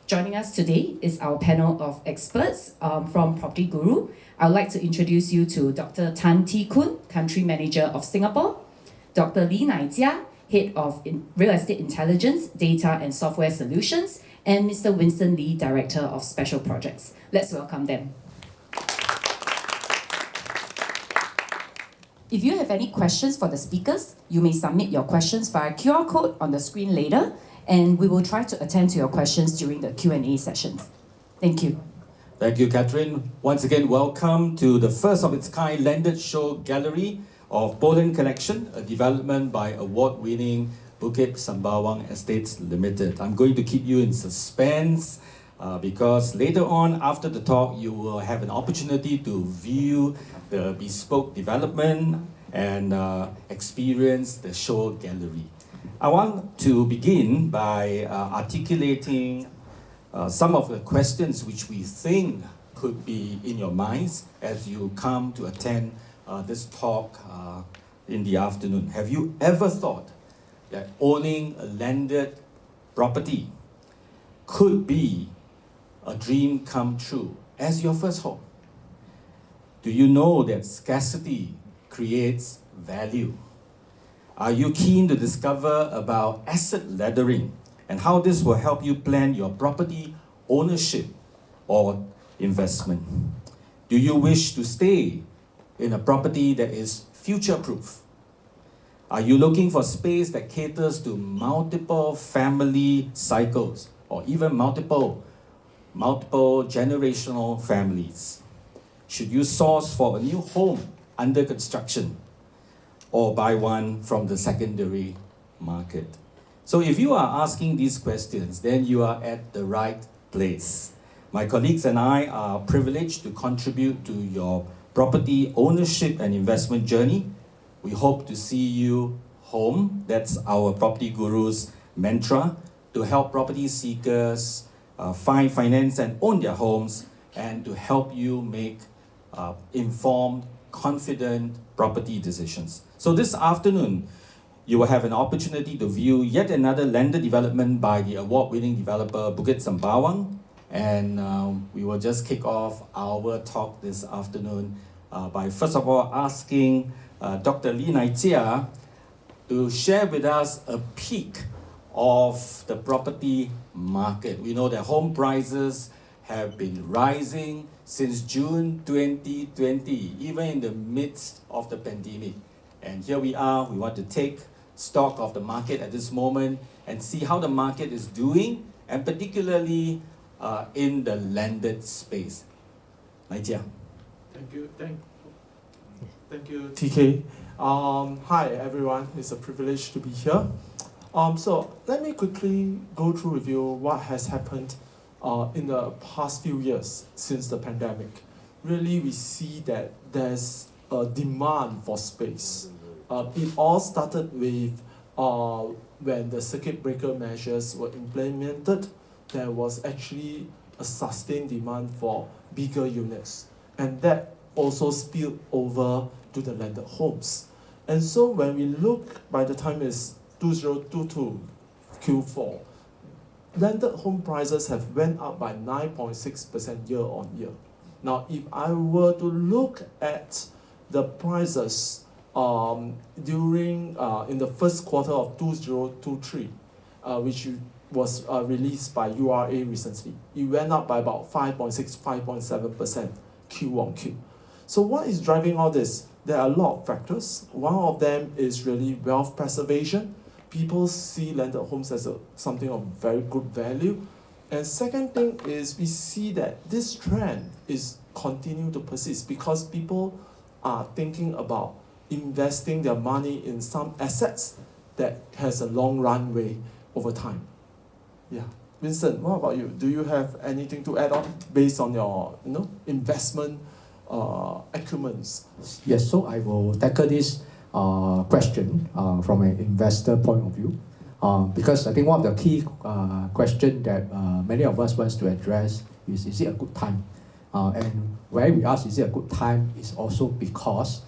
Joining us today is our panel of experts from PropertyGuru. I would like to introduce you to Dr. Tan Tee Koon, Country Manager of Singapore, Dr. Lee Nai Jia, Head of Real Estate Intelligence, Data and Software Solutions, and Mr. Winston Lee, Director of Special Projects. Let's welcome them. If you have any questions for the speakers, you may submit your questions via QR code on the screen later, and we will try to attend to your questions during the Q&A sessions. Thank you. Thank you, Catherine. Once again, welcome to the first of its kind landed show gallery of Pollen Collection, a development by award-winning Bukit Sembawang Estates Limited. I'm going to keep you in suspense because later on, after the talk, you will have an opportunity to view the bespoke development and experience the show gallery. I want to begin by articulating some of the questions which we think could be in your minds as you come to attend this talk in the afternoon. Have you ever thought that owning a landed property could be a dream come true as your first home? Do you know that scarcity creates value? Are you keen to discover about asset laddering and how this will help you plan your property ownership or investment? Do you wish to stay in a property that is future-proof? Are you looking for space that caters to multiple family cycles or even multiple generational families? Should you source for a new home under construction or buy one from the secondary market? So if you are asking these questions, then you are at the right place. My colleagues and I are privileged to contribute to your property ownership and investment journey. We hope to see you home. That's our PropertyGuru's mantra, to help property seekers find, finance, and own their homes, and to help you make informed, confident property decisions. So this afternoon, you will have an opportunity to view yet another landed development by the award-winning developer Bukit Sembawang. And we will just kick off our talk this afternoon by first of all asking Dr. Lee Nai Jia to share with us a peek of the property market. We know that home prices have been rising since June 2020, even in the midst of the pandemic. And here we are, we want to take stock of the market at this moment and see how the market is doing, and particularly in the landed space. Nai Jia. Thank you, TK. Hi everyone, it's a privilege to be here. So let me quickly go through with you what has happened in the past few years since the pandemic. Really, we see that there's a demand for space. It all started with when the circuit breaker measures were implemented. There was actually a sustained demand for bigger units, and that also spilled over to the landed homes. And so when we look, by the time it's 2022 Q4, landed home prices have went up by 9.6% year on year. Now, if I were to look at the prices during in the first quarter of 2023, which was released by URA recently, it went up by about 5.6, 5.7% Q on Q. So what is driving all this? There are a lot of factors. One of them is really wealth preservation. People see landed homes as something of very good value. And second thing is we see that this trend is continuing to persist because people are thinking about investing their money in some assets that has a long runway over time. Yeah. Vincent, what about you? Do you have anything to add on based on your investment acumens? Yes, so I will tackle this question from an investor point of view, because I think one of the key questions that many of us want to address is it a good time? And why we ask is it a good time is also because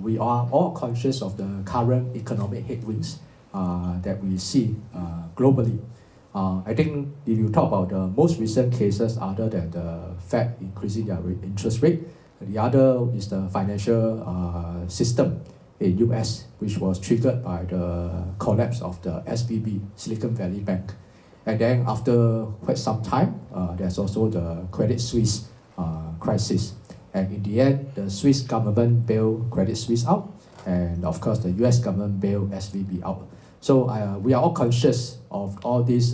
we are all conscious of the current economic headwinds that we see globally. I think if you talk about the most recent cases other than the Fed increasing their interest rate, the other is the financial system in US, which was triggered by the collapse of the SVB, Silicon Valley Bank. And then after quite some time, there's also the Credit Suisse crisis. And in the end, the Swiss government bailed Credit Suisse out, and of course the US government bailed SVB out. So we are all conscious of all these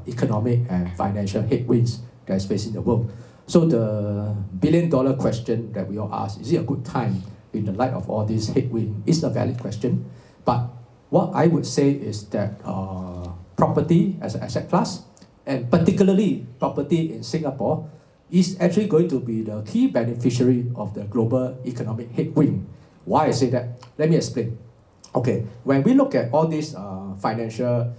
economic and financial headwinds that's facing the world. So the billion-dollar question that we all ask, is it a good time in the light of all these headwinds, is a valid question. But what I would say is that property as an asset class, and particularly property in Singapore, is actually going to be the key beneficiary of the global economic headwind. Why I say that? Let me explain. Okay, when we look at all these financial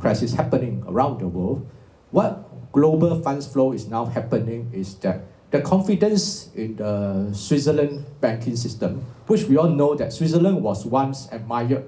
crises happening around the world, what global funds flow is now happening is that the confidence in the Switzerland banking system, which we all know that Switzerland was once admired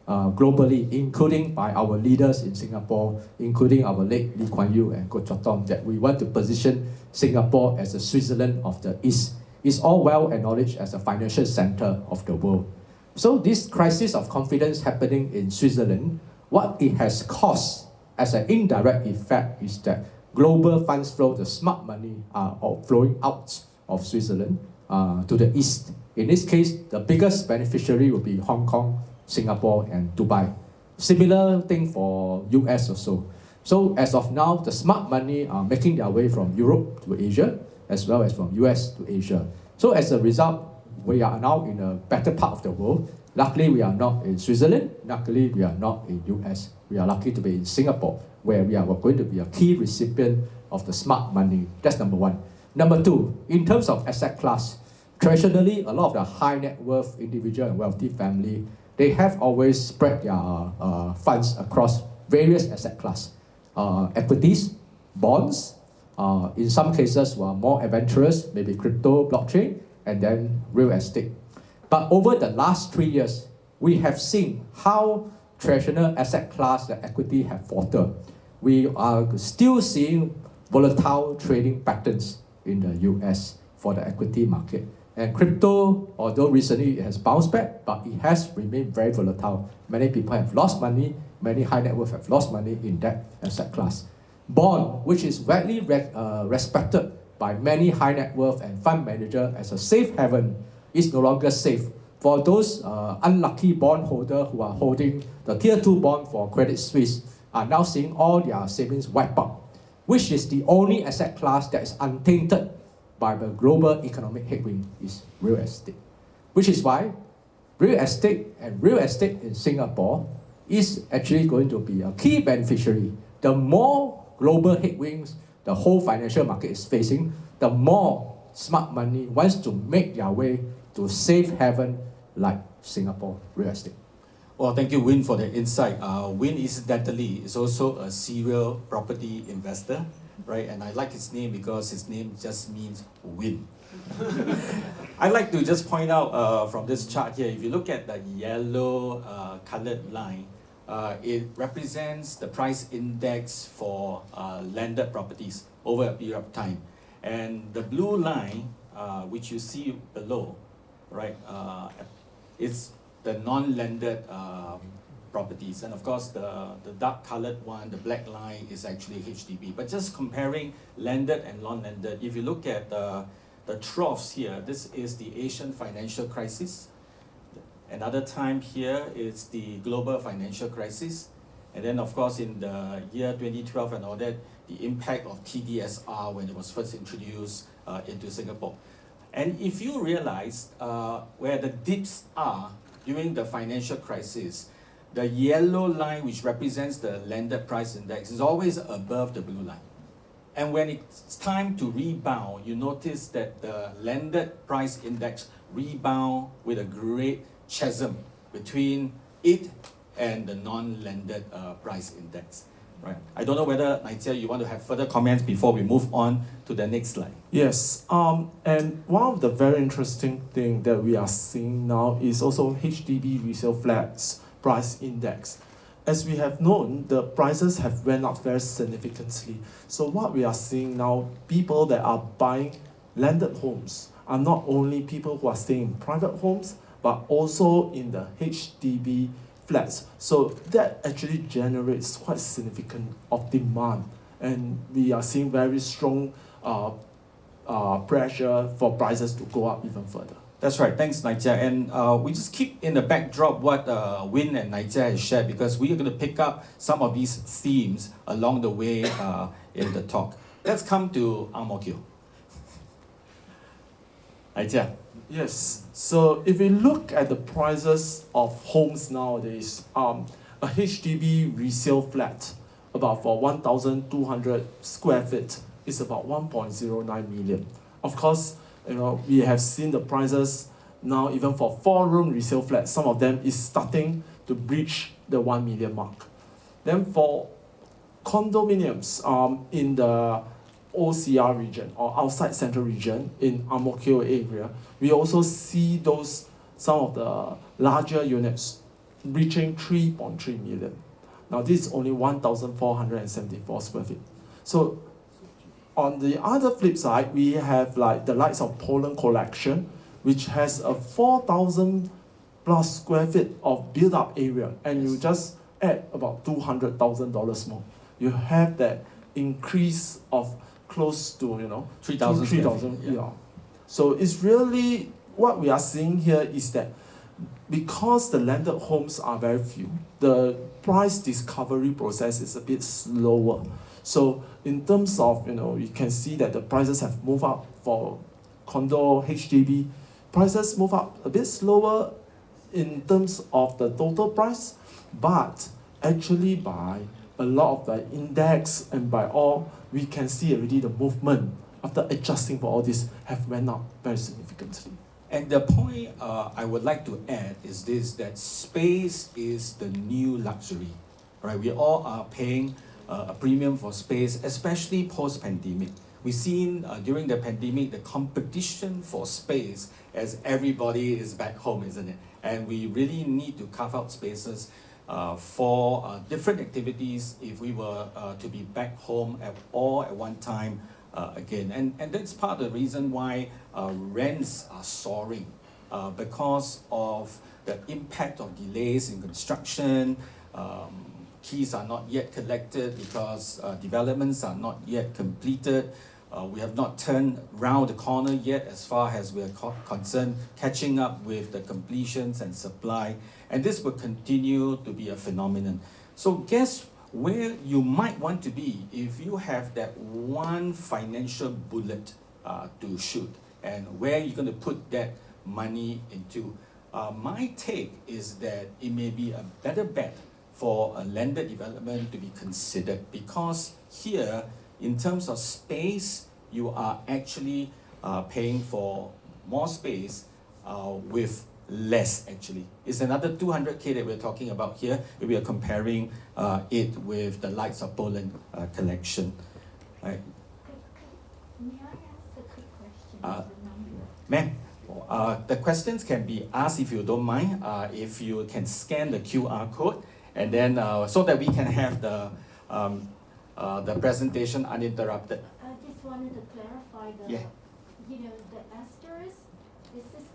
globally, including by our leaders in Singapore, including our late Lee Kuan Yew and Goh Chok Tong, that we want to position Singapore as the Switzerland of the East, is all well acknowledged as a financial center of the world. So this crisis of confidence happening in Switzerland, what it has caused as an indirect effect is that global funds flow, the smart money, are flowing out of Switzerland to the east. In this case, the biggest beneficiary will be Hong Kong, Singapore, and Dubai. Similar thing for US also. So as of now, the smart money are making their way from Europe to Asia, as well as from US to Asia. So as a result, we are now in a better part of the world. Luckily, we are not in Switzerland. Luckily, we are not in US. We are lucky to be in Singapore, where we are going to be a key recipient of the smart money. That's number one. Number two, in terms of asset class, traditionally, a lot of the high net worth individual and wealthy family, they have always spread their funds across various asset class. Equities, bonds, in some cases were more adventurous, maybe crypto, blockchain, and then real estate. But over the last 3 years, we have seen how traditional asset class, the equity, have faltered. We are still seeing volatile trading patterns in the US for the equity market. And crypto, although recently it has bounced back, but it has remained very volatile. Many people have lost money, many high net worth have lost money in that asset class. Bond, which is widely respected by many high net worth and fund managers as a safe haven, is no longer safe. For those unlucky bondholders who are holding the Tier 2 bond for Credit Suisse, are now seeing all their savings wiped out, which is the only asset class that is untainted by the global economic headwind, is real estate. Which is why real estate in Singapore is actually going to be a key beneficiary. The more global headwinds the whole financial market is facing, the more smart money wants to make their way to safe haven like Singapore real estate. Well, thank you, Win, for the insight. Win incidentally is also a serial property investor, right? And I like his name because his name just means win. I'd like to just point out from this chart here, if you look at the yellow colored line, it represents the price index for landed properties over a period of time. And the blue line, which you see below, right, is the non-landed properties. And of course, the dark colored one, the black line, is actually HDB. But just comparing landed and non-landed, if you look at the troughs here, this is the Asian financial crisis. Another time here is the global financial crisis. And then of course in the year 2012 and all that, the impact of TDSR when it was first introduced into Singapore. And if you realize where the dips are during the financial crisis, the yellow line, which represents the landed price index, is always above the blue line. And when it's time to rebound, you notice that the landed price index rebound with a great chasm between it and the non-landed price index. Right. I don't know whether, Naitia, you want to have further comments before we move on to the next slide. Yes, and one of the very interesting thing that we are seeing now is also HDB resale flats price index. as we have known, the prices have went up very significantly. So what we are seeing now, people that are buying landed homes are not only people who are staying in private homes, but also in the HDB flats. So that actually generates quite significant of demand, and we are seeing very strong pressure for prices to go up even further. That's right. Thanks, Nigel. And we just keep in the backdrop what Win and Nigel has shared, because we are going to pick up some of these themes along the way in the talk. Let's come to Ang Mo Kio. Nigel. Yes. So if we look at the prices of homes nowadays, a HDB resale flat about for 1,200 square feet is about 1.09 million. Of course, we have seen the prices now even for 4-room resale flats. Some of them is starting to breach the 1 million mark. Then for condominiums in the OCR region or outside central region in Ang Mo Kio area, we also see some of the larger units reaching 3.3 million. Now this is only 1,474 square feet. So on the other flip side, we have like the likes of Pollen collection, which has a 4,000 plus square feet of built-up area, and you just add about $200,000 more. You have that increase of close to 3,000. 3,000. Yeah. So it's really what we are seeing here is that because the landed homes are very few, the price discovery process is a bit slower. So in terms of, you can see that the prices have moved up for condo, HDB. Prices move up a bit slower in terms of the total price, but actually by a lot of the index and by all, we can see already the movement after adjusting for all this have went up very significantly. And the point I would like to add is this, that space is the new luxury, right? We all are paying a premium for space, especially post-pandemic. We've seen during the pandemic, the competition for space as everybody is back home, isn't it? And we really need to carve out spaces for different activities if we were to be back home at one time again. And that's part of the reason why rents are soaring because of the impact of delays in construction. Keys are not yet collected because developments are not yet completed. We have not turned round the corner yet as far as we are concerned, catching up with the completions and supply. And this will continue to be a phenomenon. So guess where you might want to be if you have that one financial bullet to shoot, and where you're going to put that money into. My take is that it may be a better bet for a landed development to be considered, because here, in terms of space, you are actually paying for more space with less actually. It's another 200K that we're talking about here if we are comparing it with the likes of Pollen collection. Right? May I ask a quick question? Ma'am, the questions can be asked if you don't mind, if you can scan the QR code, and then so that we can have the presentation uninterrupted. I just wanted to clarify the asterisk, is this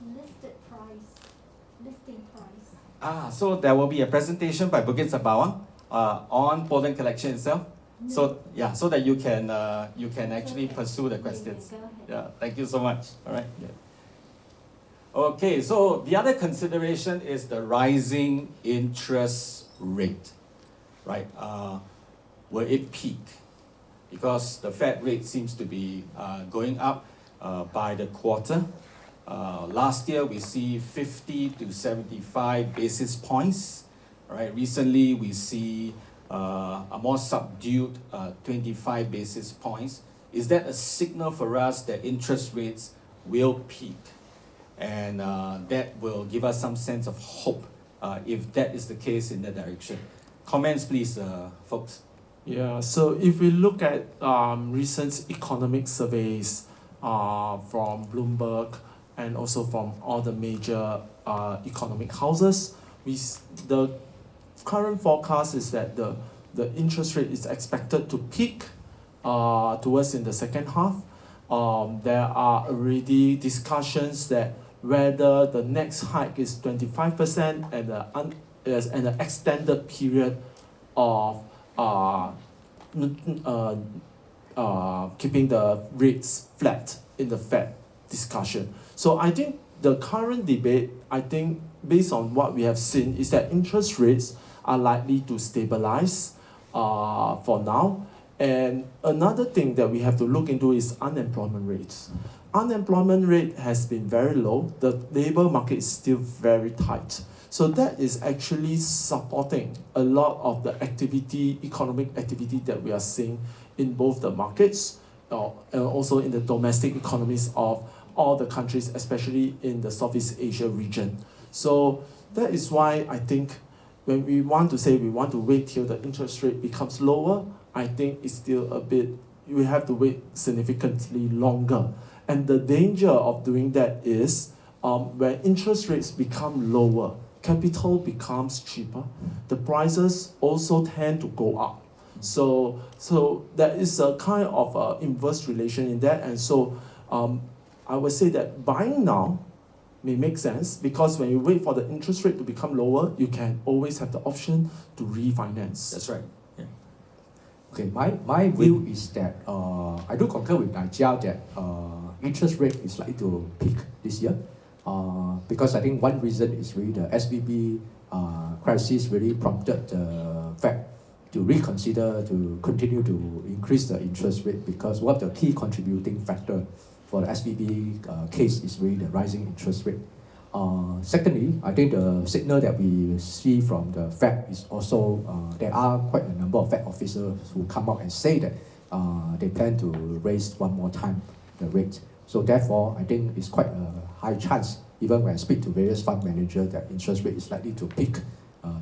listing price? So there will be a presentation by Bukit Sembawang on Pollen collection itself. No. So that you can actually pursue the questions. Go ahead. Yeah, thank you so much. All right. Yeah. Okay, so the other consideration is the rising interest rate, right? Will it peak? Because the Fed rate seems to be going up by the quarter. Last year we see 50 to 75 basis points. Right? Recently we see a more subdued 25 basis points. Is that a signal for us that interest rates will peak? And that will give us some sense of hope if that is the case in that direction. Comments please, folks. Yeah, so if we look at recent economic surveys from Bloomberg and also from all the major economic houses, the current forecast is that the interest rate is expected to peak towards in the second half. There are already discussions that whether the next hike is 25% and an extended period of keeping the rates flat in the Fed discussion. So I think the current debate, I think based on what we have seen, is that interest rates are likely to stabilize for now. And another thing that we have to look into is unemployment rates. Unemployment rate has been very low. The labor market is still very tight. So that is actually supporting a lot of the economic activity that we are seeing in both the markets and also in the domestic economies of all the countries, especially in the Southeast Asia region. So that is why I think when we want to say we want to wait till the interest rate becomes lower, I think it's still a bit, we have to wait significantly longer. And the danger of doing that is when interest rates become lower, capital becomes cheaper, the prices also tend to go up. So there is a kind of inverse relation in that. And so I would say that buying now may make sense, because when you wait for the interest rate to become lower, you can always have the option to refinance. That's right. Yeah. Okay, my view is that I do concur with Nigel that interest rate is likely to peak this year, because I think one reason is really the SVB crisis really prompted the Fed to reconsider, to continue to increase the interest rate, because one of the key contributing factor for the SVB case is really the rising interest rate. Secondly, I think the signal that we see from the Fed is also there are quite a number of Fed officers who come out and say that they plan to raise one more time the rate. So therefore, I think it's quite a high chance, even when I speak to various fund managers, that interest rate is likely to peak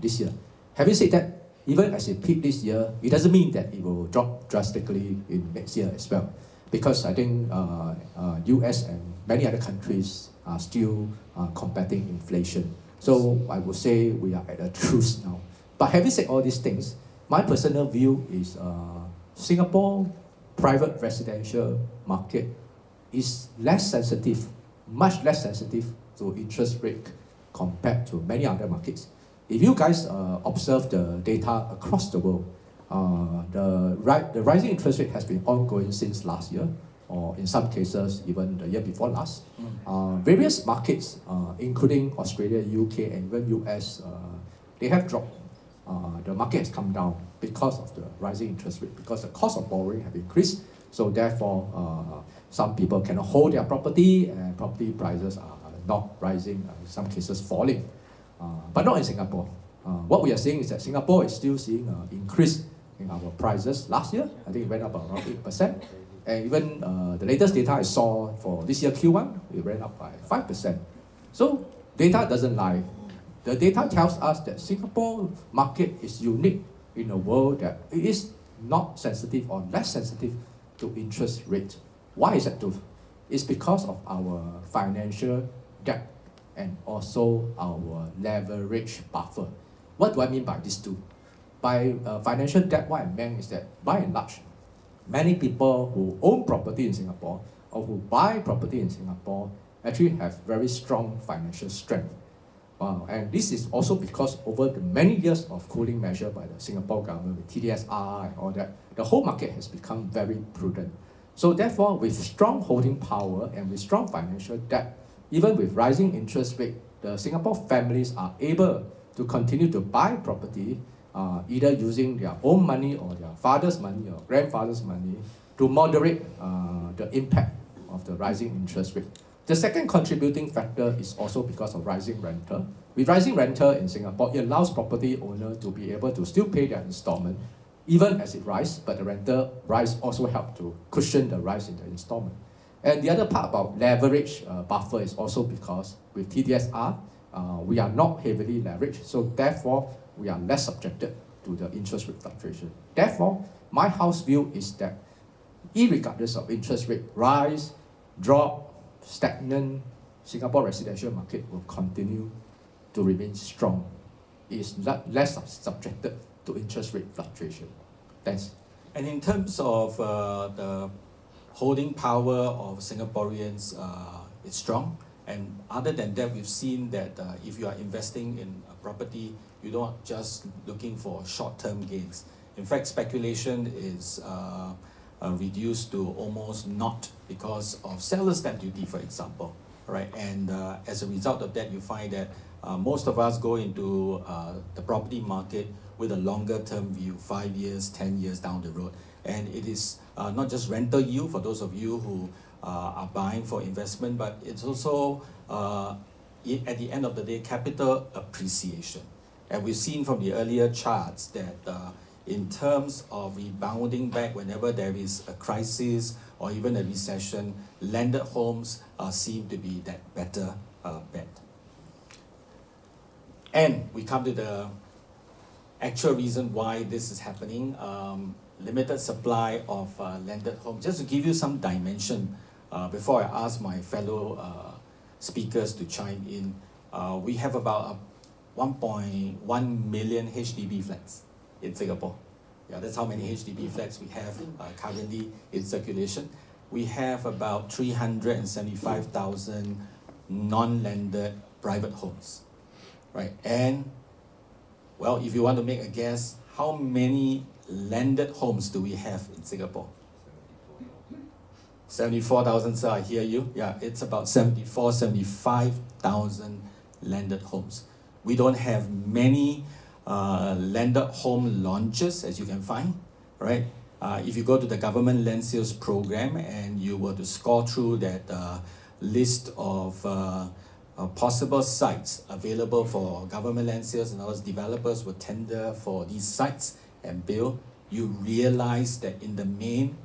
this year. Having said that, even as it peaked this year, it doesn't mean that it will drop drastically in next year as well, because I think US and many other countries are still combating inflation. So I would say we are at a truce now. But having said all these things, my personal view is Singapore private residential market is less sensitive, much less sensitive to interest rate compared to many other markets. If you guys observe the data across the world, the rising interest rate has been ongoing since last year, or in some cases even the year before last. Various markets, including Australia, UK, and even US, they have dropped. The market has come down because of the rising interest rate, because the cost of borrowing have increased. So therefore, some people cannot hold their property, and property prices are not rising, in some cases falling. But not in Singapore. What we are seeing is that Singapore is still seeing an increase in our prices. Last year, I think it went up around 8%. And even the latest data I saw for this year Q1, it went up by 5%. So data doesn't lie. The data tells us that Singapore market is unique in a world that it is not sensitive or less sensitive to interest rate. Why is that true? It's because of our financial debt and also our leverage buffer. What do I mean by these two? By financial debt, what I meant is that by and large, many people who own property in Singapore or who buy property in Singapore actually have very strong financial strength. And this is also because over the many years of cooling measure by the Singapore government with TDSR and all that, the whole market has become very prudent. So therefore, with strong holding power and with strong financial debt, even with rising interest rate, the Singapore families are able to continue to buy property, either using their own money or their father's money or grandfather's money to moderate the impact of the rising interest rate. The second contributing factor is also because of rising rental. With rising rental in Singapore, it allows property owners to be able to still pay their installment even as it rises, but the rental rise also helps to cushion the rise in the installment. And the other part about leverage buffer is also because with TDSR, we are not heavily leveraged, so therefore we are less subjected to the interest rate fluctuation. Therefore, my house view is that irregardless of interest rate rise, drop, stagnant, Singapore residential market will continue to remain strong is less subjected to interest rate fluctuation. Thanks. And in terms of the holding power of Singaporeans, it's strong. And other than that, we've seen that if you are investing in a property, you're not just looking for short-term gains. In fact, speculation is reduced to almost not because of seller's stamp duty, for example, right? And as a result of that, you find that most of us go into the property market with a longer-term view, 5 years, 10 years down the road. And it is not just rental yield for those of you who are buying for investment, but it's also, at the end of the day, capital appreciation. And we've seen from the earlier charts that in terms of rebounding back whenever there is a crisis or even a recession, landed homes seem to be that better bet. And we come to the actual reason why this is happening. Limited supply of landed homes. Just to give you some dimension, before I ask my fellow speakers to chime in, we have about 1.1 million HDB flats in Singapore. Yeah, that's how many HDB flats we have currently in circulation. We have about 375,000 non-landed private homes, right? And, well, if you want to make a guess, how many landed homes do we have in Singapore? 74,000, sir, I hear you. Yeah, it's about 75,000 landed homes. We don't have many landed home launches, as you can find, right? If you go to the government land sales program and you were to score through that list of possible sites available for government land sales, and those developers will tender for these sites and build, you realize that in the main,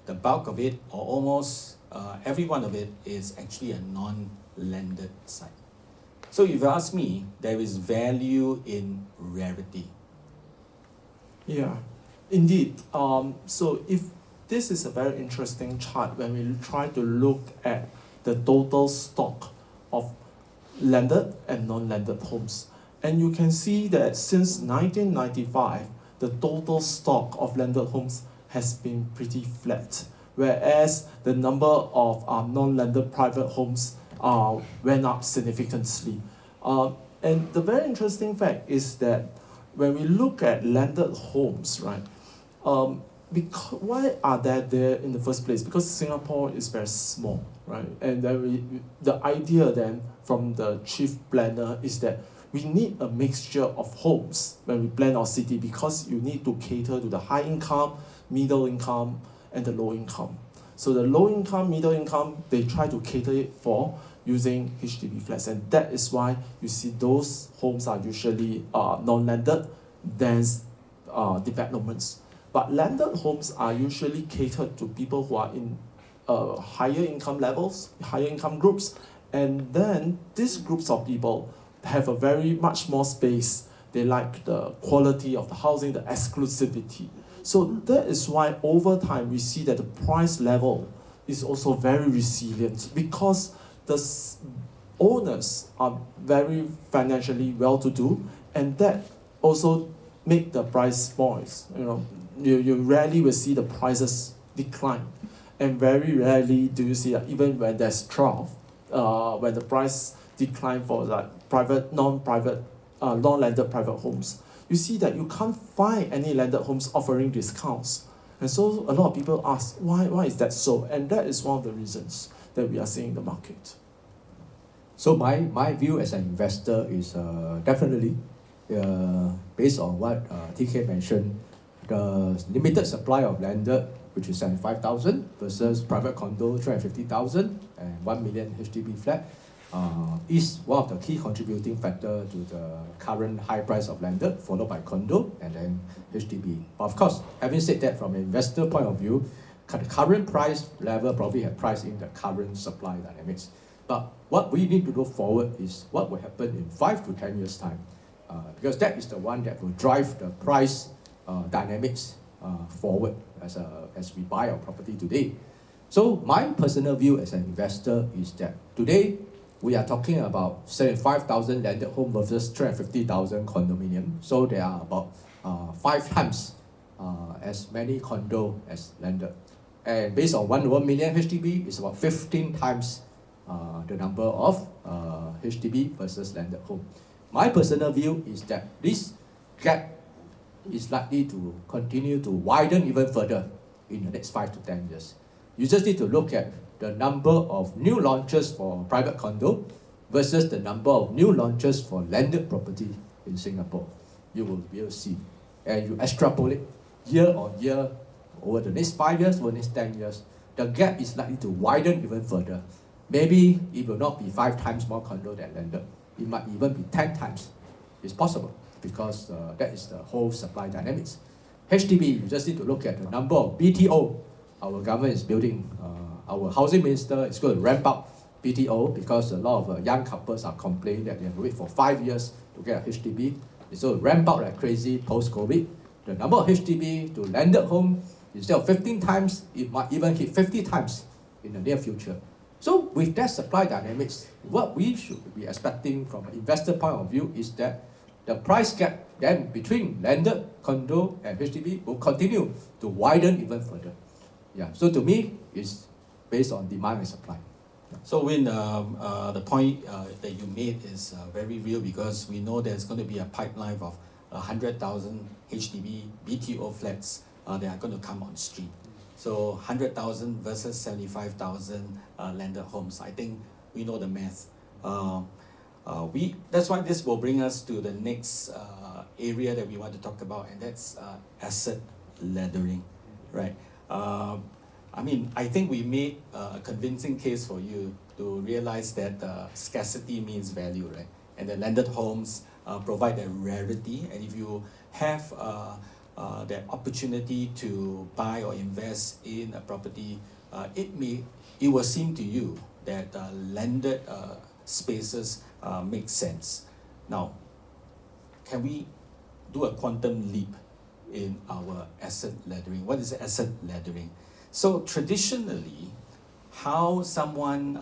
the bulk of it, or almost every one of it, is actually a non-landed site. So if you ask me, there is value in rarity. Yeah, indeed. So if this is a very interesting chart when we try to look at the total stock of landed and non-landed homes. And you can see that since 1995, the total stock of landed homes has been pretty flat, whereas the number of non-landed private homes went up significantly. And the very interesting fact is that when we look at landed homes, right, why are they there in the first place? Because Singapore is very small, right? And then the idea then from the chief planner is that we need a mixture of homes when we plan our city, because you need to cater to the high income, middle income, and the low income. So the low income, middle income, they try to cater it for using HDB flats, and that is why you see those homes are usually non-landed, dense developments. But landed homes are usually catered to people who are in higher income levels, higher income groups, and then these groups of people have a very much more space. They like the quality of the housing, the exclusivity. So that is why over time we see that the price level is also very resilient, because the owners are very financially well-to-do, and that also make the price poise. You rarely will see the prices decline, and very rarely do you see that even when there's trough, when the price decline for like non-landed private homes, you see that you can't find any landed homes offering discounts. And so a lot of people ask, why is that so? And that is one of the reasons that we are seeing in the market. So my view as an investor is definitely based on what TK mentioned, the limited supply of landed, which is 75,000 versus private condo 350,000 and 1 million HDB flat, is one of the key contributing factor to the current high price of landed, followed by condo and then HDB. But of course, having said that, from an investor point of view, the current price level probably have priced in the current supply dynamics. But what we need to look forward is what will happen in 5 to 10 years' time, because that is the one that will drive the price dynamics forward as we buy our property today. So my personal view as an investor is that today we are talking about 75,000 landed home versus 350,000 condominium. So there are about 5 times as many condo as landed. And based on 1 million HDB, it's about 15 times the number of HDB versus landed home. My personal view is that this gap is likely to continue to widen even further in the next 5 to 10 years. You just need to look at the number of new launches for private condo versus the number of new launches for landed property in Singapore. You will be able to see. And you extrapolate year on year over the next 5 years, over the next 10 years, the gap is likely to widen even further. Maybe it will not be 5 times more condo than landed. It might even be 10 times. It's possible because that is the whole supply dynamics. HDB, you just need to look at the number of BTO our government is building. Our housing minister is going to ramp up BTO because a lot of young couples are complaining that they have to wait for 5 years to get a HDB. It's going to ramp up like crazy post-COVID. The number of HDB to landed home, instead of 15 times, it might even hit 50 times in the near future. So with that supply dynamics, what we should be expecting from an investor point of view is that the price gap then between landed, condo and HDB will continue to widen even further. Yeah. So to me, it's based on demand and supply. So Win, the point that you made is very real because we know there's going to be a pipeline of 100,000 HDB BTO flats that are going to come on stream. So 100,000 versus 75,000 landed homes. I think we know the math. That's why this will bring us to the next area that we want to talk about, and that's asset laddering, right? I mean, I think we made a convincing case for you to realize that scarcity means value, right? And the landed homes provide a rarity, and if you have that opportunity to buy or invest in a property, it will seem to you that landed spaces make sense. Now, can we do a quantum leap in our asset laddering? What is asset laddering? So traditionally, how someone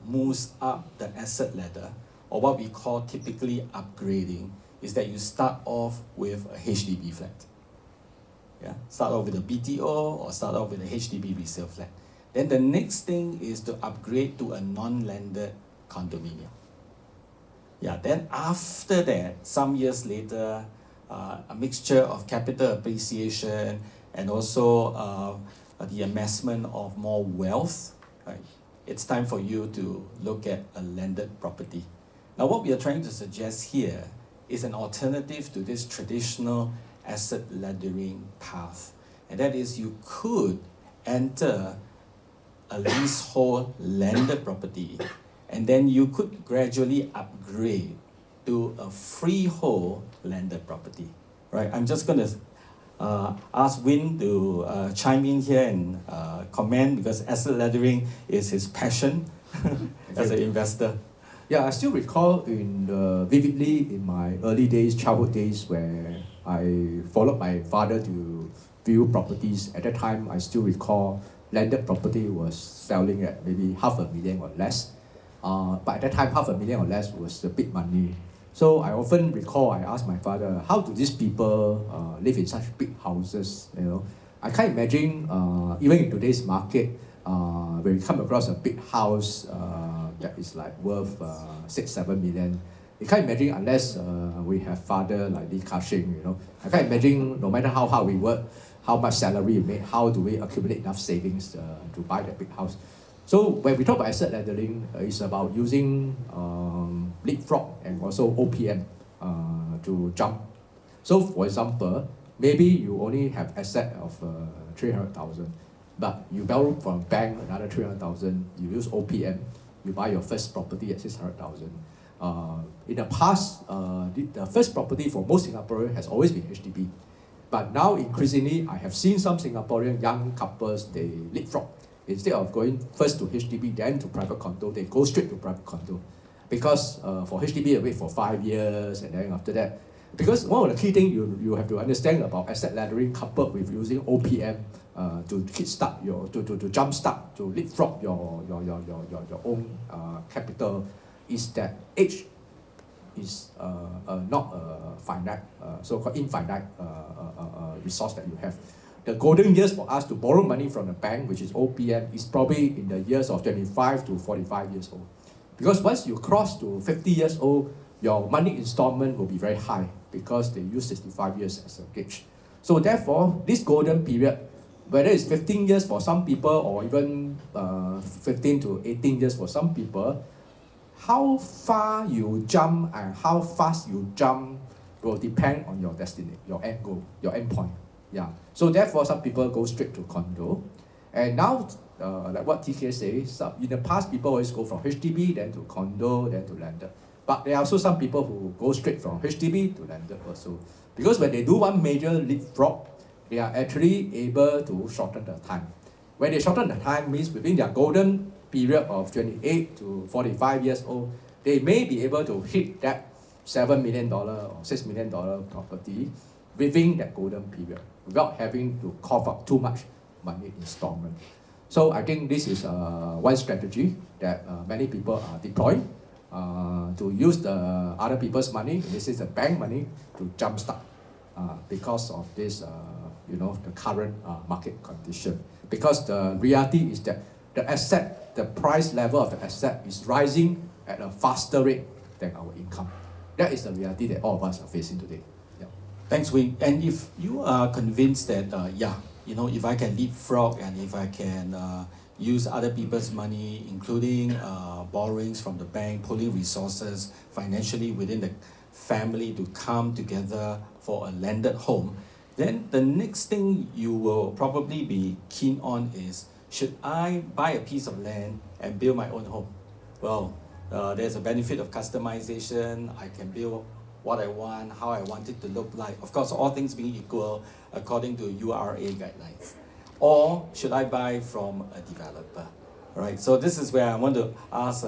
moves up the asset ladder, or what we call typically upgrading, is that you start off with a HDB flat. Yeah, start off with a BTO or start off with a HDB resale flat. Then the next thing is to upgrade to a non-landed condominium. Yeah, then after that, some years later, a mixture of capital appreciation and also the amassment of more wealth, right? It's time for you to look at a landed property. Now, what we are trying to suggest here is an alternative to this traditional asset laddering path. And that is you could enter a leasehold landed property, and then you could gradually upgrade to a freehold landed property, right? I'm just going to ask Win to chime in here and comment because asset laddering is his passion as an investor. Yeah, I still recall vividly in my early days, childhood days, where I followed my father to view properties. At that time, I still recall landed property was selling at maybe $500,000 or less. But at that time, $500,000 or less was a big money. So I often recall, I asked my father, how do these people live in such big houses? You know, I can't imagine, even in today's market, when you come across a big house that is like worth 6-7 million, you can't imagine unless we have father like Lee Ka-shing, you know. I can't imagine no matter how hard we work, how much salary we make, how do we accumulate enough savings to buy that big house. So when we talk about asset laddering, it's about using leapfrog and also OPM to jump. So for example, maybe you only have asset of 300,000, but you borrow from bank another 300,000, you use OPM, you buy your first property at 600,000. In the past, the first property for most Singaporeans has always been HDB. But now increasingly, I have seen some Singaporean young couples, they leapfrog. Instead of going first to HDB, then to private condo, they go straight to private condo. Because for HDB, they wait for 5 years, and then after that, because one of the key things you have to understand about asset laddering coupled with using OPM to kickstart to jumpstart, to leapfrog your own capital, is that age is not a finite, so-called infinite resource that you have. The golden years for us to borrow money from the bank, which is OPM, is probably in the years of 25 to 45 years old. Because once you cross to 50 years old, your money installment will be very high because they use 65 years as a gauge. So therefore, this golden period, whether it's 15 years for some people or even 15 to 18 years for some people, how far you jump and how fast you jump will depend on your destiny, your end goal, your end point. Yeah. So therefore, some people go straight to condo. And now, like what TK says, in the past, people always go from HDB, then to condo, then to landed. But there are also some people who go straight from HDB to landed also. Because when they do one major leapfrog, they are actually able to shorten the time. When they shorten the time, means within their golden period of 28 to 45 years old, they may be able to hit that $7 million or $6 million property within that golden period without having to cough up too much money installment. So I think this is one strategy that many people are deploying to use the other people's money, this is the bank money, to jumpstart because of this, the current market condition. Because the reality is that the asset, the price level of the asset is rising at a faster rate than our income. That is the reality that all of us are facing today. Yeah. Thanks, Wing. And if you are convinced that, if I can leapfrog and if I can use other people's money, including borrowings from the bank, pulling resources financially within the family to come together for a landed home, then the next thing you will probably be keen on is, should I buy a piece of land and build my own home? Well, there's a benefit of customization. I can build what I want, how I want it to look like. Of course, all things being equal according to URA guidelines. Or should I buy from a developer? Right. So this is where I want to ask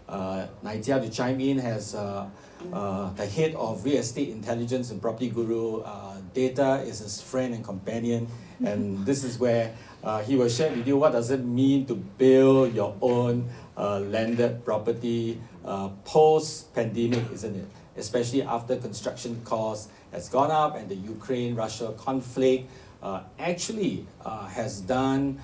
Naijia to chime in as the head of real estate intelligence in PropertyGuru. Data is his friend and companion, and this is where he will share with you what does it mean to build your own landed property post-pandemic, isn't it? Especially after construction costs has gone up and the Ukraine-Russia conflict actually has done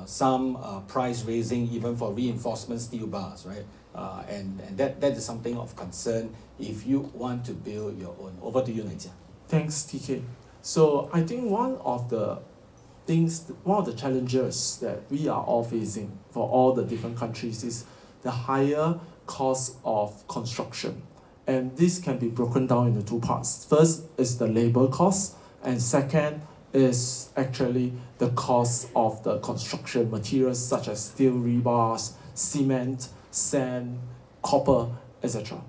some price raising even for reinforcement steel bars, right? And that is something of concern if you want to build your own. Over to you, Naijia. Thanks, TK. So I think one of the challenges that we are all facing for all the different countries is the higher cost of construction. And this can be broken down into two parts. First is the labor cost, and second is actually the cost of the construction materials such as steel rebars, cement, sand, copper, etc.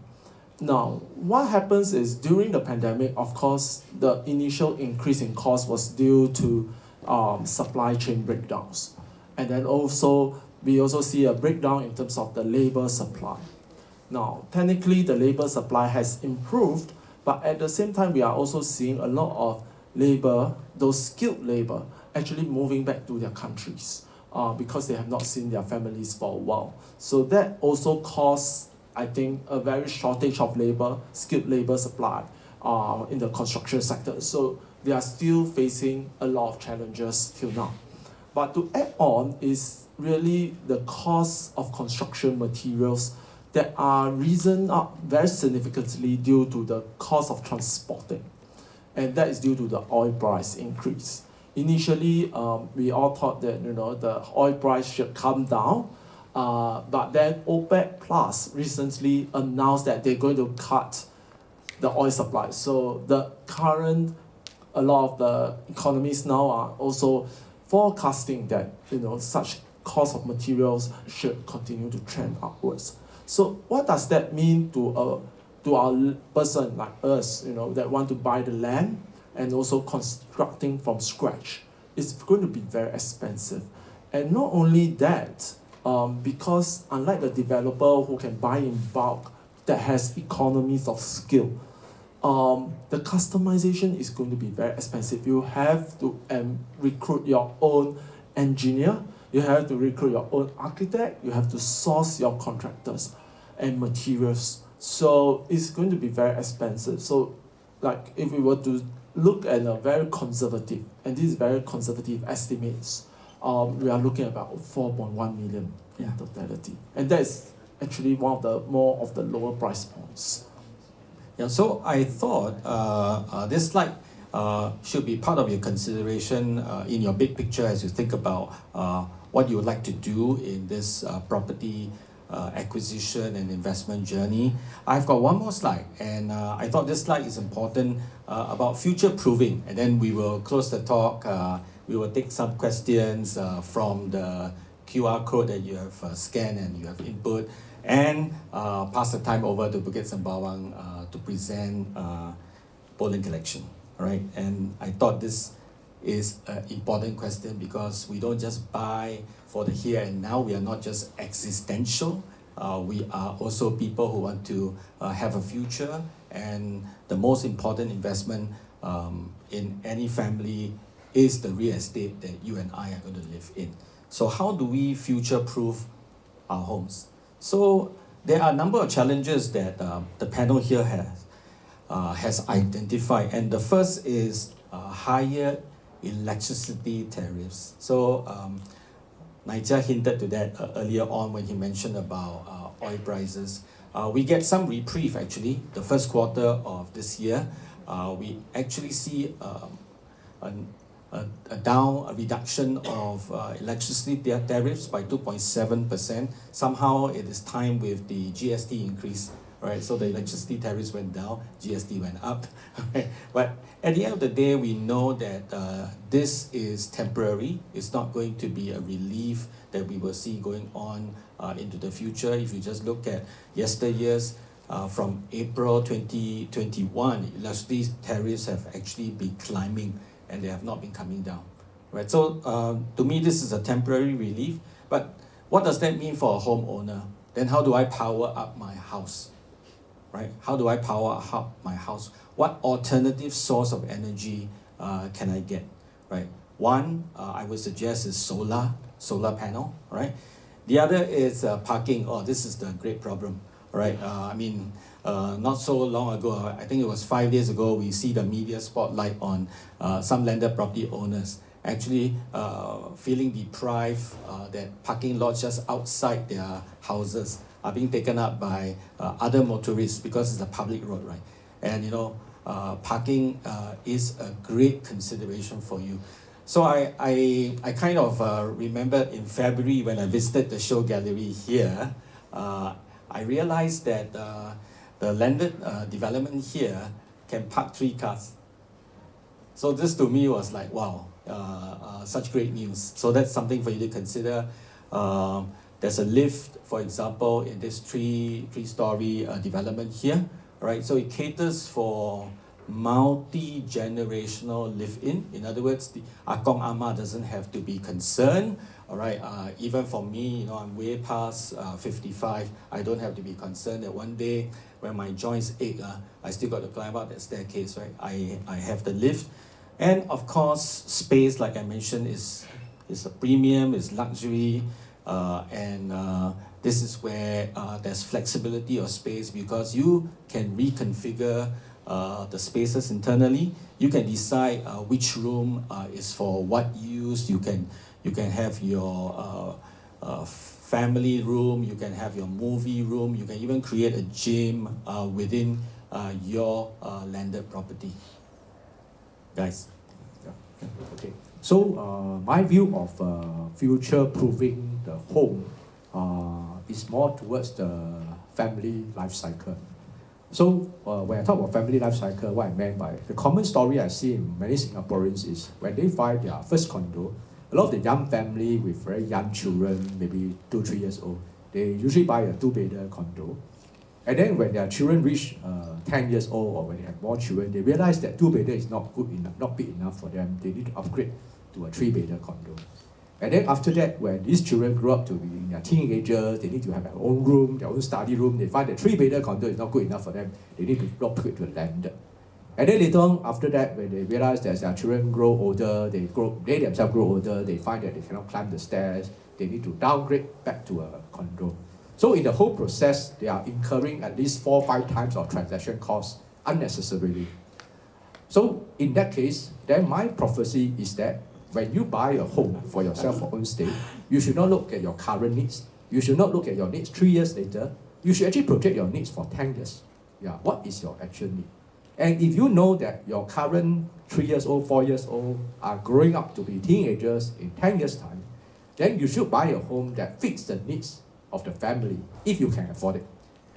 Now, what happens is during the pandemic, of course, the initial increase in cost was due to supply chain breakdowns. And then we also see a breakdown in terms of the labor supply. Now, technically, the labor supply has improved, but at the same time, we are also seeing a lot of labor, those skilled labor, actually moving back to their countries because they have not seen their families for a while. So that also caused, I think, a very shortage of labor, skilled labor supply in the construction sector. So they are still facing a lot of challenges till now. But to add on is really the cost of construction materials that are risen up very significantly due to the cost of transporting. And that is due to the oil price increase. Initially, we all thought that the oil price should come down, but then OPEC Plus recently announced that they're going to cut the oil supply. So a lot of the economists now are also forecasting that such cost of materials should continue to trend upwards. So what does that mean to our person like us, that want to buy the land and also constructing from scratch? It's going to be very expensive. And not only that, because unlike a developer who can buy in bulk that has economies of scale, the customization is going to be very expensive. You have to recruit your own engineer, you have to recruit your own architect, you have to source your contractors. and materials. So it's going to be very expensive. So like if we were to look at a very conservative, and these very conservative estimates, we are looking at about 4.1 million in totality. And that is actually one of the more of the lower price points. Yeah, so I thought this slide should be part of your consideration in your big picture as you think about what you would like to do in this property acquisition and investment journey. I've got one more slide, and I thought this slide is important about future proofing, and then we will close the talk. We will take some questions from the QR code that you have scanned and you have input, and pass the time over to Bukit Sembawang to present Pollen collection. All right, and I thought this is an important question because we don't just buy for the here and now. We are not just existential. We are also people who want to have a future, and the most important investment in any family is the real estate that you and I are going to live in. So how do we future-proof our homes? So there are a number of challenges that the panel here has identified, and the first is higher electricity tariffs. So Nigel hinted to that earlier on when he mentioned about oil prices. We get some reprieve actually. The first quarter of this year, we actually see a reduction of electricity tariffs by 2.7%. Somehow it is timed with the GST increase. Right, so the electricity tariffs went down, GST went up. Right? But at the end of the day, we know that this is temporary. It's not going to be a relief that we will see going on into the future. If you just look at yesteryears, from April 2021, electricity tariffs have actually been climbing and they have not been coming down. Right, so to me, this is a temporary relief. But what does that mean for a homeowner? Then how do I power up my house? Right? How do I power up my house? What alternative source of energy can I get? Right? One, I would suggest is solar panel. Right? The other is parking. Oh, this is the great problem. Right? Not so long ago, I think it was 5 days ago, we see the media spotlight on some landed property owners actually feeling deprived that parking lots just outside their houses are being taken up by other motorists because it's a public road, right? And parking is a great consideration for you. So I kind of remember in February when I visited the show gallery here, I realized that the landed development here can park 3 cars. So this to me was like, wow, such great news. So that's something for you to consider. There's a lift, for example, in this three-story development here, right? So it caters for multi-generational live-in. In other words, the Akong Ama doesn't have to be concerned, all right? Even for me, I'm way past 55. I don't have to be concerned that one day when my joints ache, I still got to climb up that staircase, right? I have the lift. And of course, space, like I mentioned, is a premium, is luxury. And this is where there's flexibility of space because you can reconfigure the spaces internally. You can decide which room is for what use. You can have your family room. You can have your movie room. You can even create a gym within your landed property. Guys. Yeah. Okay. So my view of future-proofing the home is more towards the family life cycle. So when I talk about family life cycle, what I meant by the common story I see in many Singaporeans is when they buy their first condo, a lot of the young family with very young children, maybe 2-3 years old, they usually buy a 2-bedder condo. And then when their children reach 10 years old or when they have more children, they realize that 2-bedder is not good enough, not big enough for them. They need to upgrade to a 3-bedder condo. And then after that, when these children grow up to be in their teenagers, they need to have their own room, their own study room. They find that 3-bedder condo is not good enough for them. They need to upgrade to a landed. And then later on, after that, when they realize that their children grow older, they themselves grow older, they find that they cannot climb the stairs, they need to downgrade back to a condo. So in the whole process, they are incurring at least 4 or 5 times of transaction costs unnecessarily. So in that case, then my prophecy is that when you buy a home for yourself for own stay, you should not look at your current needs. You should not look at your needs 3 years later. You should actually project your needs for 10 years. Yeah, what is your actual need? And if you know that your current 3 years old, 4 years old are growing up to be teenagers in 10 years' time, then you should buy a home that fits the needs of the family if you can afford it.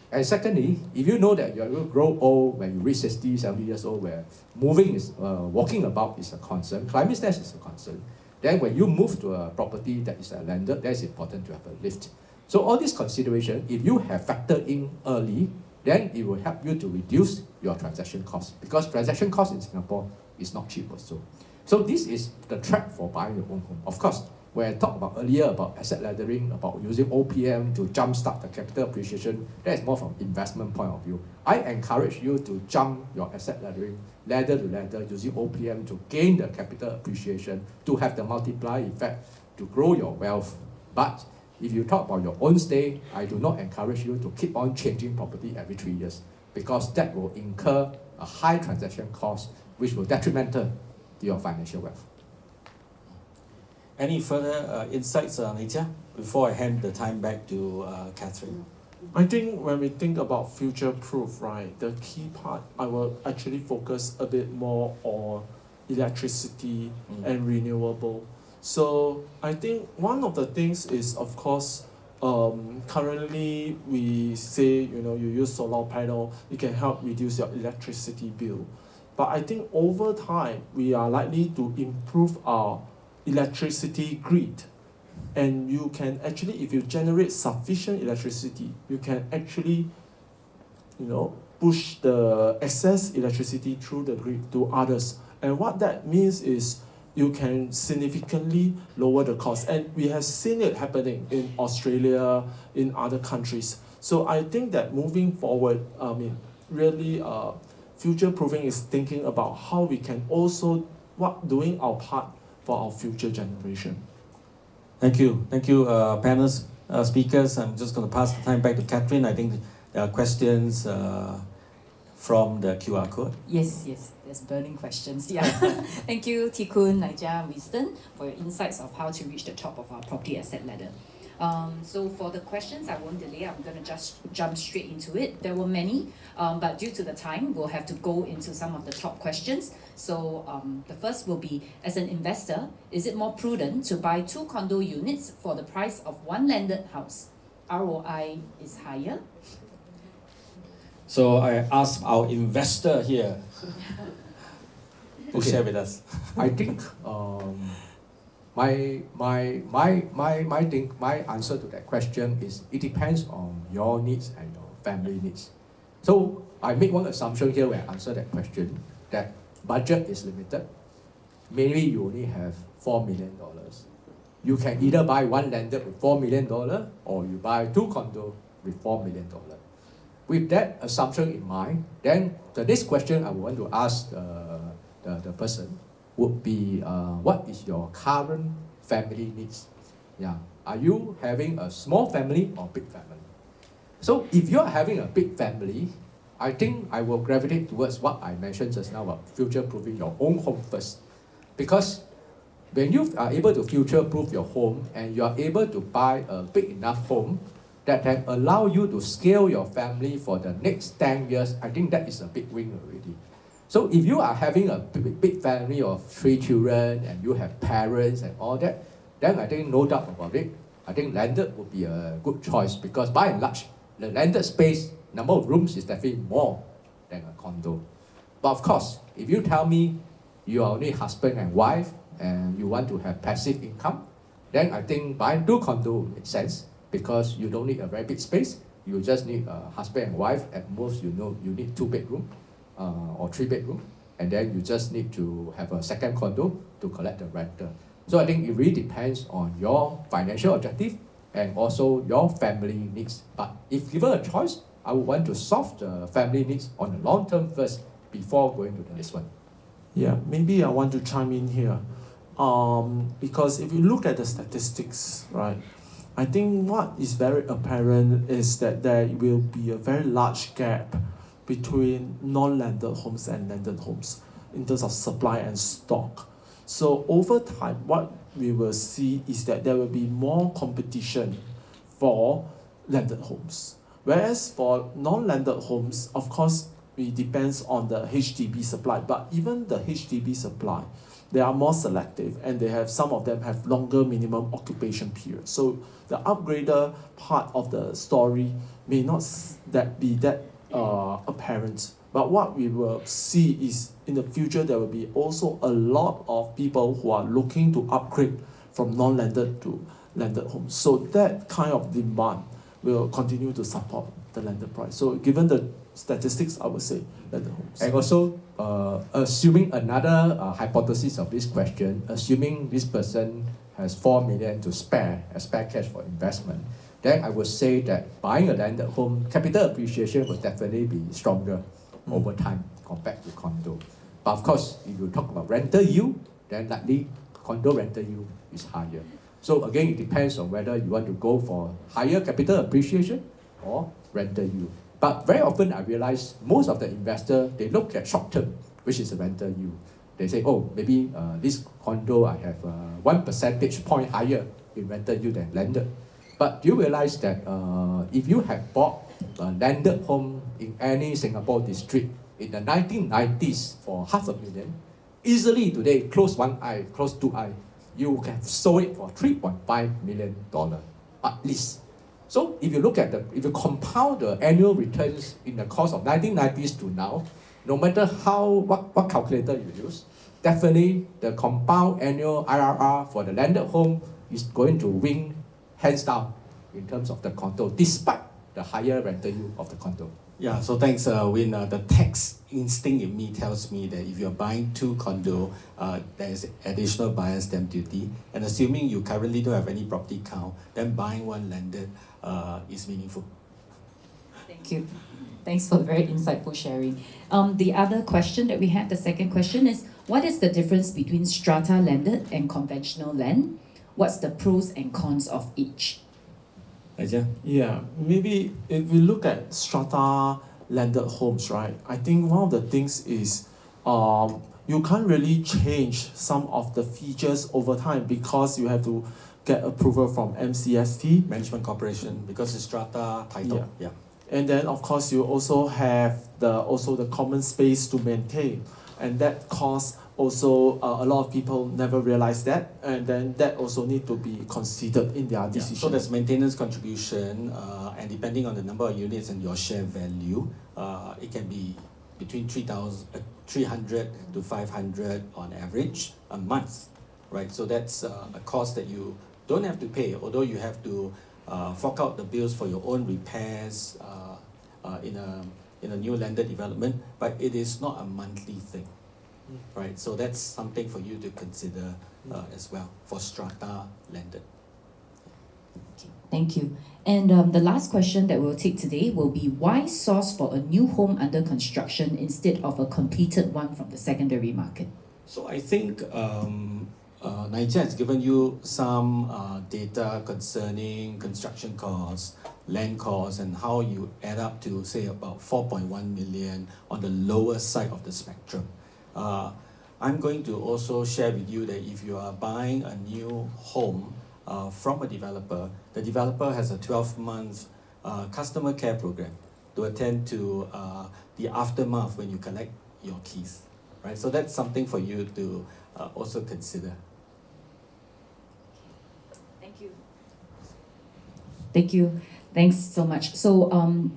And secondly, if you know that you're going to grow old when you reach 60, 70 years old, where walking about is a concern, climate change is a concern, then when you move to a property that is a landed, that is important to have a lift. So all these considerations, if you have factored in early, then it will help you to reduce your transaction costs, because transaction cost in Singapore is not cheap also. So this is the trap for buying your own home. Of course, when I talked about earlier about asset laddering, about using OPM to jumpstart the capital appreciation, that is more from investment point of view. I encourage you to jump your asset laddering ladder to ladder using OPM to gain the capital appreciation, to have the multiplier effect, to grow your wealth. But if you talk about your own stay, I do not encourage you to keep on changing property every 3 years, because that will incur a high transaction cost, which will detrimental to your financial wealth. Any further insights, Nitya, before I hand the time back to Catherine? I think when we think about future-proof, right, the key part, I will actually focus a bit more on electricity and renewable. So I think one of the things is, of course, currently we say, you use solar panel, it can help reduce your electricity bill. But I think over time, we are likely to improve our electricity grid. And you can actually, if you generate sufficient electricity, you can actually, push the excess electricity through the grid to others. And what that means is you can significantly lower the cost. And we have seen it happening in Australia, in other countries. So I think that moving forward, really future-proofing is thinking about how we can also doing our part for our future generation. Thank you, panelists, speakers. I'm just going to pass the time back to Catherine. I think there are questions from the QR code. Yes, there's burning questions. Yeah. Thank you, Tikun, Naija, Winston, for your insights of how to reach the top of our property asset ladder. So for the questions, I won't delay. I'm going to just jump straight into it. There were many, but due to the time, we'll have to go into some of the top questions. So the first will be, as an investor, is it more prudent to buy 2 condo units for the price of 1 landed house? ROI is higher. So I ask our investor here to share with us. I think my answer to that question is it depends on your needs and your family needs. So I make one assumption here when I answer that question, that budget is limited. Maybe you only have $4 million. You can either buy 1 landed with $4 million or you buy 2 condos with $4 million. With that assumption in mind, then the next question I want to ask the person would be, what is your current family needs? Yeah, are you having a small family or big family? So if you're having a big family, I think I will gravitate towards what I mentioned just now about future-proofing your own home first. Because when you are able to future-proof your home and you are able to buy a big enough home that can allow you to scale your family for the next 10 years, I think that is a big win already. So if you are having a big family of 3 children and you have parents and all that, then I think no doubt about it, I think landed would be a good choice, because by and large, the landed space, number of rooms is definitely more than a condo. But of course, if you tell me you are only husband and wife and you want to have passive income, then I think buying 2 condos makes sense, because you don't need a very big space. You just need a husband and wife. At most, you need 2 bedrooms or 3 bedrooms, and then you just need to have a second condo to collect the rental. So I think it really depends on your financial objective and also your family needs. But if given a choice, I would want to solve the family needs on the long term first before going to the next one. Yeah, maybe I want to chime in here. Because if you look at the statistics, right, I think what is very apparent is that there will be a very large gap between non-landed homes and landed homes in terms of supply and stock. So over time, what we will see is that there will be more competition for landed homes. Whereas for non-landed homes, of course, it depends on the HDB supply, but even the HDB supply, they are more selective, and they have, some of them have longer minimum occupation period. So the upgrader part of the story may not be that apparent. But what we will see is in the future there will be also a lot of people who are looking to upgrade from non-landed to landed homes. So that kind of demand will continue to support the landed price. So given the statistics, I would say landed homes. And also, assuming another hypothesis of this question, assuming this person has 4 million to spare, as spare cash for investment, then I would say that buying a landed home, capital appreciation will definitely be stronger over time compared to condo. But of course, if you talk about rental yield, then likely condo rental yield is higher. So again, it depends on whether you want to go for higher capital appreciation or rental yield. But very often I realize most of the investors, they look at short term, which is the rental yield. They say, oh, maybe this condo I have 1 percentage point higher in rental yield than landed. But do you realize that if you have bought a landed home in any Singapore district in the 1990s for $500,000, easily today, close one eye, close two eye, you can sold it for $3.5 million at least. So if you look at if you compound the annual returns in the course of 1990s to now, no matter what calculator you use, definitely the compound annual IRR for the landed home is going to win hands down in terms of the condo, despite the higher rental yield of the condo. Yeah, so thanks, Win. The tax instinct in me tells me that if you're buying 2 condo, there is additional buyer's stamp duty. And assuming you currently don't have any property count, then buying one landed is meaningful. Thank you. Thanks for very insightful sharing. The other question that we have, the second question is, what is the difference between strata landed and conventional land? What's the pros and cons of each? Yeah, maybe if we look at strata landed homes, right? I think one of the things is you can't really change some of the features over time because you have to get approval from MCST. Management Corporation, because it's strata title. Yeah. And then of course you also have the common space to maintain, and that costs also a lot of people never realize that, and then that also need to be considered in their decision. So there's maintenance contribution, and depending on the number of units and your share value, it can be between 300 to 500 on average a month, right? So that's a cost that you don't have to pay, although you have to fork out the bills for your own repairs in a new landed development, but it is not a monthly thing. Right, so that's something for you to consider as well for strata landed. Thank you. And the last question that we'll take today will be, why source for a new home under construction instead of a completed one from the secondary market? So I think Nigel has given you some data concerning construction costs, land costs, and how you add up to say about 4.1 million on the lower side of the spectrum. I'm going to also share with you that if you are buying a new home from a developer, the developer has a 12-month customer care program to attend to the aftermath when you collect your keys, right? So that's something for you to also consider. Thank you. Thank you. Thanks so much. So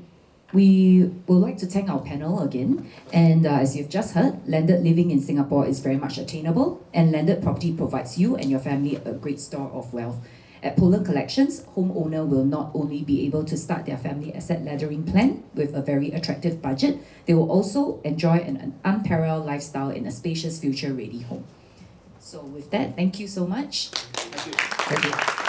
we would like to thank our panel again. And as you've just heard, landed living in Singapore is very much attainable, and landed property provides you and your family a great store of wealth. At Pollen Collections, homeowner will not only be able to start their family asset laddering plan with a very attractive budget, they will also enjoy an unparalleled lifestyle in a spacious future-ready home. So with that, thank you so much. Thank you. Thank you.